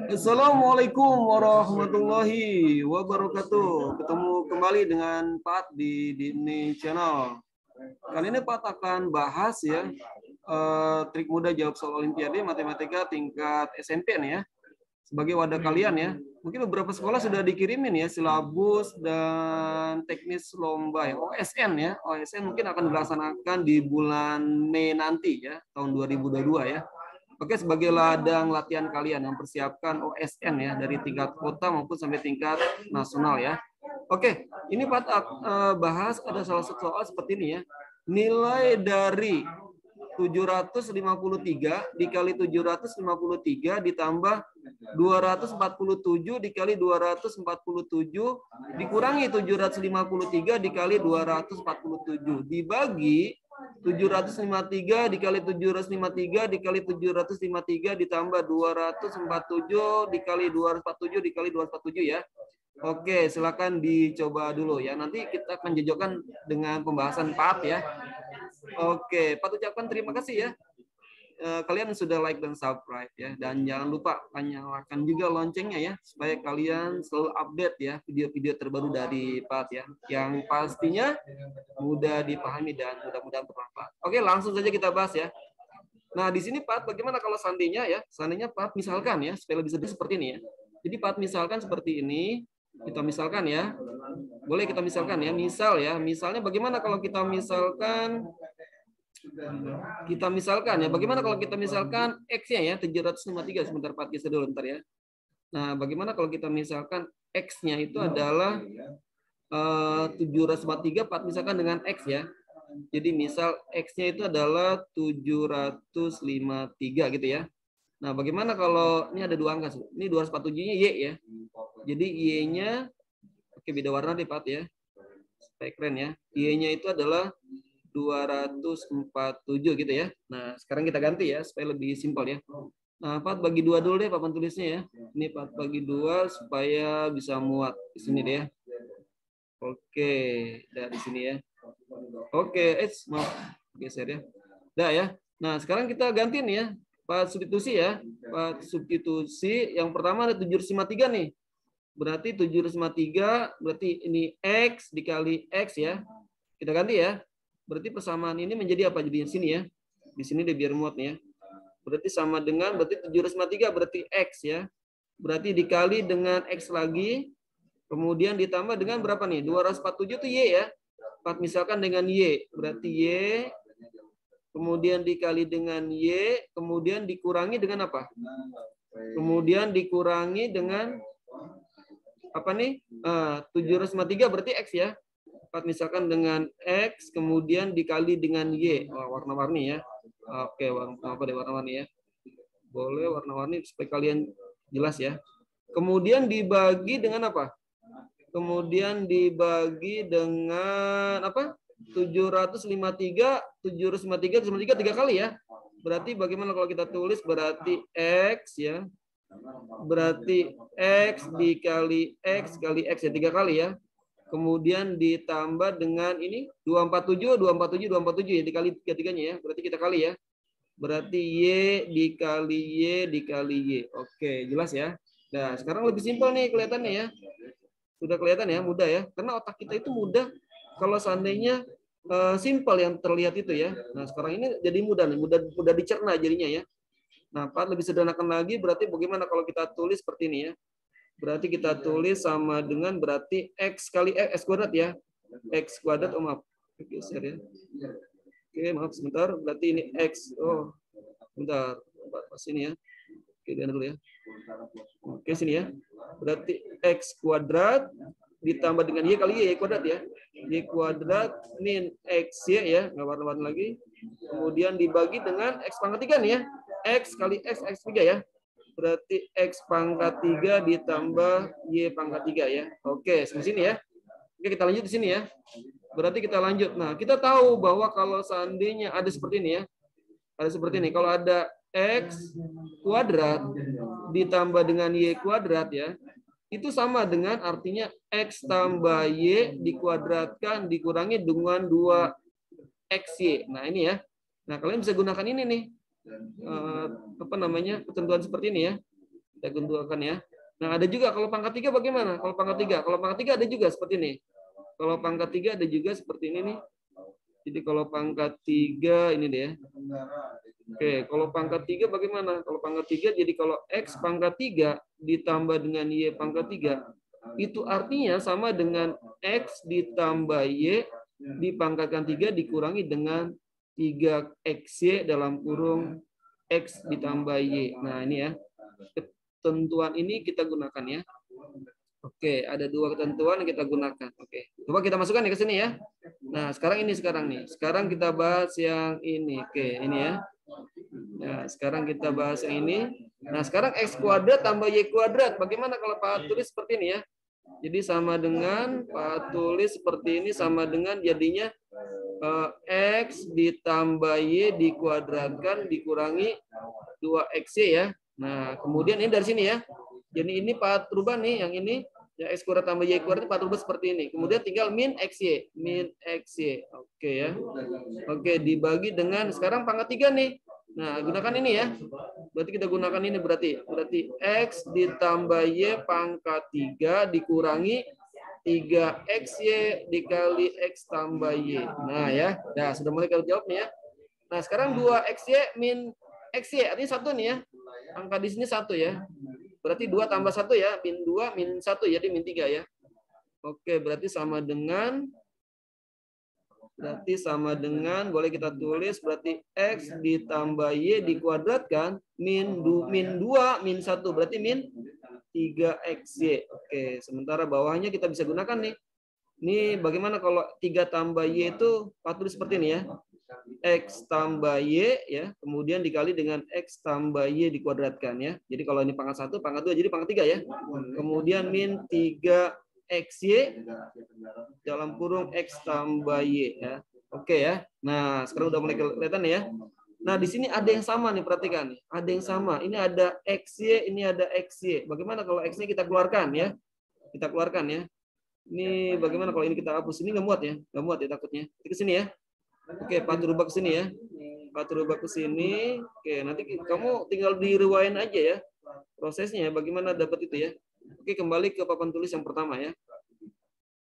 Assalamualaikum warahmatullahi wabarakatuh. Ketemu kembali dengan Pak di ini channel. Kali ini Pak akan bahas ya trik mudah jawab soal Olimpiade Matematika tingkat SMP nih ya. Sebagai wadah kalian ya. Mungkin beberapa sekolah sudah dikirimin ya silabus dan teknis lomba ya, OSN ya. OSN mungkin akan dilaksanakan di bulan Mei nanti ya, tahun 2022 ya. Oke, sebagai ladang latihan kalian yang persiapkan OSN ya dari tingkat kota maupun sampai tingkat nasional ya. Oke, ini Pak bahas ada salah satu soal seperti ini ya. Nilai dari 753 dikali 753 ditambah 247 dikali 247 dikurangi 753 dikali 247 dibagi 753 dikali 753 dikali 753 ditambah 247 dikali 247 dikali 247 ya. Oke, silakan dicoba dulu ya. Nanti kita akan jajokkan dengan pembahasan Pak ya. Oke, Pak ucapkan terima kasih ya. Kalian sudah like dan subscribe ya, dan jangan lupa nyalakan juga loncengnya ya supaya kalian selalu update ya video-video terbaru dari Pat ya yang pastinya mudah dipahami dan mudah-mudahan bermanfaat. Oke, langsung saja kita bahas ya. Nah di sini Pat, bagaimana kalau seandainya ya, seandainya Pat misalkan ya supaya lebih sedikit seperti ini ya. Jadi Pat misalkan seperti ini, kita misalkan ya, boleh kita misalkan ya, misalnya bagaimana kalau kita misalkan ya, bagaimana kalau kita misalkan X-nya ya 753, sebentar Pak kisah dulu bentar ya. Nah, bagaimana kalau kita misalkan X-nya itu adalah 753 Pak misalkan dengan X ya. Jadi misal X-nya itu adalah 753 gitu ya. Nah, bagaimana kalau ini ada dua angka, ini 247-nya Y ya. Jadi Y-nya oke beda warna deh Pak ya. Supaya keren ya. Y-nya itu adalah 247 gitu ya. Nah, sekarang kita ganti ya supaya lebih simpel ya. Nah, 4 bagi 2 dulu deh papan tulisnya ya. Ini 4 bagi 2 supaya bisa muat di sini deh ya. Oke, dari sini ya. Oke, maaf geser ya. Dah ya. Nah, sekarang kita ganti nih ya. Pak substitusi ya. Pak substitusi yang pertama ada 753 nih. Berarti 753 berarti ini X dikali X ya. Kita ganti ya. Berarti persamaan ini menjadi apa? Jadi di sini ya. Di sini deh biar muat nih ya. Berarti sama dengan berarti 753 berarti X ya. Berarti dikali dengan X lagi. Kemudian ditambah dengan berapa nih? 247 itu Y ya. 4 misalkan dengan Y. Berarti Y. Kemudian dikali dengan Y. Kemudian dikurangi dengan apa? Kemudian dikurangi dengan apa nih? 753 berarti X ya. 4 misalkan dengan X, kemudian dikali dengan Y. Oh, warna-warni ya. Oke, apa deh warna-warni ya. Boleh warna-warni supaya kalian jelas ya. Kemudian dibagi dengan apa? Kemudian dibagi dengan apa? 753 3 kali ya. Berarti bagaimana kalau kita tulis berarti X ya. Berarti X dikali X kali X ya 3 kali ya. Kemudian ditambah dengan ini 247 ya dikali tiga-tiganya ya. Berarti kita kali ya. Berarti Y dikali Y dikali Y. Oke, jelas ya. Nah, sekarang lebih simpel nih kelihatannya ya. Sudah kelihatan ya, mudah ya. Karena otak kita itu mudah kalau seandainya simpel yang terlihat itu ya. Nah, sekarang ini jadi mudah nih, mudah dicerna jadinya ya. Nah, Pak lebih sederhanakan lagi berarti bagaimana kalau kita tulis seperti ini ya. Berarti kita tulis sama dengan berarti X kali X kuadrat ya. X kuadrat, oh maaf. Geser ya. Oke, maaf sebentar. Berarti ini X. Oh, bentar. Pas ini ya. Oke, lihat dulu ya. Oke, sini ya. Berarti X kuadrat ditambah dengan Y kali Y kuadrat ya. Y kuadrat, ini X ya. Nggak warna-warni lagi. Kemudian dibagi dengan X pangkat 3 nih ya. X kali X 3 ya. Berarti X pangkat 3 ditambah Y pangkat 3 ya. Oke, sampai sini ya. Oke, kita lanjut di sini ya. Berarti kita lanjut. Nah, kita tahu bahwa kalau seandainya ada seperti ini ya. Ada seperti ini. Kalau ada X kuadrat ditambah dengan Y kuadrat ya. Itu sama dengan artinya X tambah Y dikuadratkan dikurangi dengan 2XY. Nah, ini ya. Nah, kalian bisa gunakan ini nih. apa namanya, ketentuan seperti ini ya. Kita ketentukan ya. Nah, ada juga kalau pangkat 3 bagaimana? Kalau pangkat 3, kalau pangkat 3 ada juga seperti ini. Kalau pangkat 3 ada juga seperti ini nih. Jadi kalau pangkat 3 ini deh ya. Oke, kalau pangkat 3 bagaimana? Kalau pangkat 3 jadi kalau X pangkat 3 ditambah dengan Y pangkat 3 itu artinya sama dengan X ditambah Y dipangkatkan 3 dikurangi dengan 3XY dalam kurung X ditambah Y. Nah, ini ya. Ketentuan ini kita gunakan ya. Oke, ada dua ketentuan yang kita gunakan. Oke, coba kita masukkan ya ke sini ya. Nah, sekarang nih. Sekarang kita bahas yang ini. Oke, ini ya. Nah, sekarang kita bahas yang ini. Nah, sekarang X kuadrat tambah Y kuadrat. Bagaimana kalau Pak tulis seperti ini ya? Jadi sama dengan Pak tulis seperti ini sama dengan jadinya X ditambah Y dikuadratkan dikurangi 2XY ya. Nah, kemudian ini dari sini ya. Jadi ini Pak rubah nih yang ini ya X kuadrat tambah Y kuadrat Pak rubah seperti ini. Kemudian tinggal min XY. Oke ya. Oke, dibagi dengan sekarang pangkat 3 nih. Nah, gunakan ini ya. Berarti kita gunakan ini berarti X ditambah Y pangkat 3 dikurangi 3XY dikali X tambah Y. Nah ya. Nah, sudah mulai kalau jawab nih ya. Nah, sekarang 2XY min XY artinya 1 nih ya. Angka di sini 1 ya. Berarti 2 tambah 1 ya. Min 2 min 1 jadi min 3 ya. Oke, berarti sama dengan boleh kita tulis berarti X ditambah Y dikuadratkan min 2 min 1 berarti min 3XY. Oke, sementara bawahnya kita bisa gunakan nih. Ini bagaimana kalau 3 tambah Y itu Pak tulis seperti ini ya. X tambah Y ya, kemudian dikali dengan X tambah Y dikuadratkan ya. Jadi kalau ini pangkat 1, pangkat 2 jadi pangkat 3 ya. Kemudian min 3XY dalam kurung X tambah Y ya. Oke ya. Nah, sekarang udah mulai kelihatan ya. Nah, di sini ada yang sama nih, perhatikan nih. Ada yang sama. Ini ada XY, ini ada XY. Bagaimana kalau X-nya kita keluarkan ya? Kita keluarkan ya. Ini bagaimana kalau ini kita hapus? Ini nggak muat ya? Nggak muat ya takutnya. Ke sini ya. Oke, Pak rubah ke sini ya. Pak rubah ke sini. Oke, nanti kamu tinggal di-rewind aja ya. Prosesnya bagaimana dapat itu ya. Oke, kembali ke papan tulis yang pertama ya.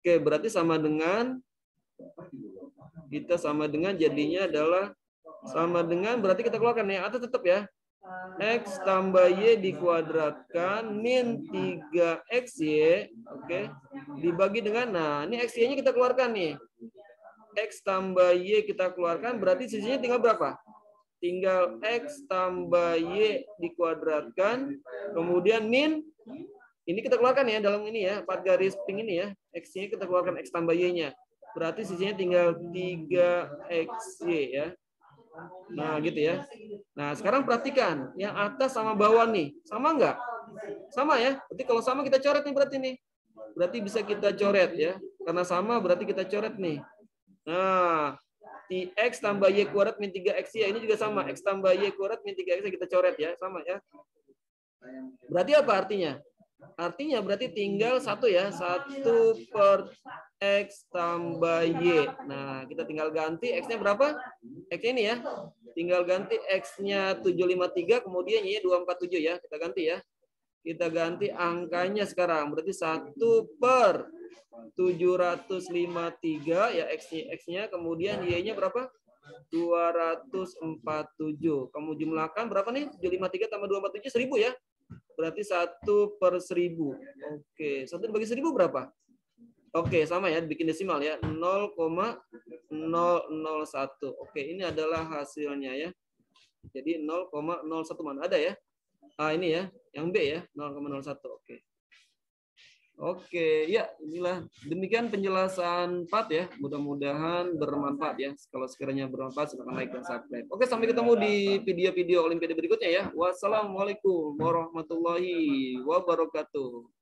Oke, berarti sama dengan jadinya adalah sama dengan berarti kita keluarkan ya atau tetap ya. X tambah Y dikuadratkan min 3XY, oke, dibagi dengan, nah ini XY-nya kita keluarkan nih. X tambah Y kita keluarkan, berarti sisinya tinggal berapa? Tinggal X tambah Y dikuadratkan, kemudian min, ini kita keluarkan ya dalam ini ya, 4 garis pink ini ya. X-nya kita keluarkan X tambah Y-nya. Berarti sisinya tinggal 3XY ya. Nah, gitu ya. Nah, sekarang perhatikan. Yang atas sama bawah nih. Sama nggak? Sama ya. Berarti kalau sama kita coret nih berarti nih. Berarti bisa kita coret ya. Karena sama berarti kita coret nih. Nah, X tambah Y kuadrat min 3XY. Ini juga sama. X tambah Y kuadrat min 3XY kita coret ya. Sama ya. Berarti apa artinya? Artinya berarti tinggal 1 ya. 1 per X tambah Y. Nah, kita tinggal ganti X-nya berapa? X-nya ini ya. Tinggal ganti X-nya 753, kemudian Y 247 ya. Kita ganti ya. Kita ganti angkanya sekarang. Berarti 1 per 753 ya X-nya. Kemudian Y-nya berapa? 247. Kamu jumlahkan berapa nih? 753 tambah 247, 1000 ya. Berarti 1 per 1000. Oke, 1 dibagi 1000 berapa? Oke, sama ya, bikin desimal ya. 0,001. Oke, ini adalah hasilnya ya. Jadi 0,01 mana ada ya? Ah, ini ya, yang B ya, 0,01. Oke. Oke, ya inilah demikian penjelasan 4 ya. Mudah-mudahan bermanfaat ya. Kalau sekiranya bermanfaat silakan like dan subscribe. Oke, sampai ketemu di video-video Olimpiade berikutnya ya. Wassalamualaikum warahmatullahi wabarakatuh.